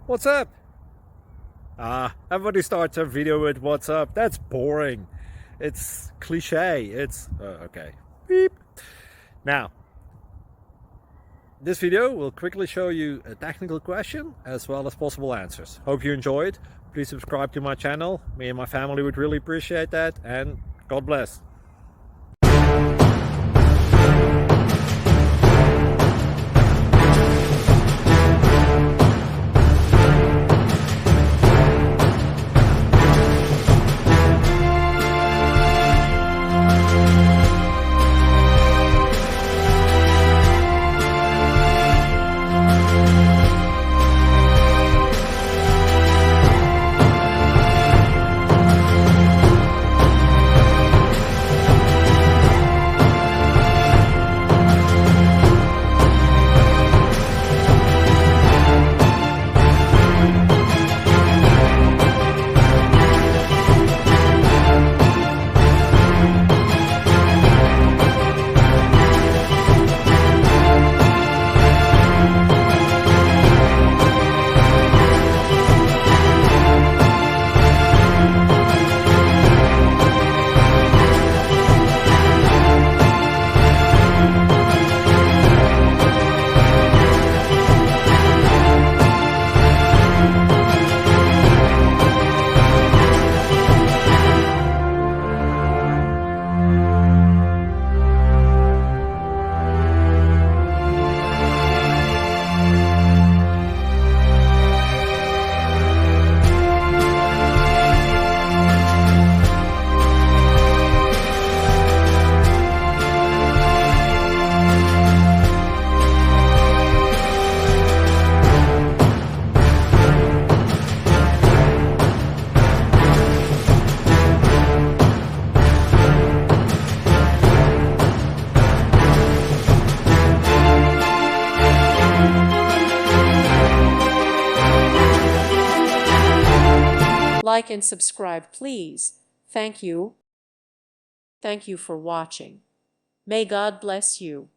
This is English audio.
What's up? Everybody starts a video with what's up. That's boring. It's cliche. It's okay. Beep. Now, this video will quickly show you a technical question as well as possible answers. Hope you enjoyed. Please subscribe to my channel. Me and my family would really appreciate that, and God bless. Like and subscribe, please. Thank you. Thank you for watching. May God bless you.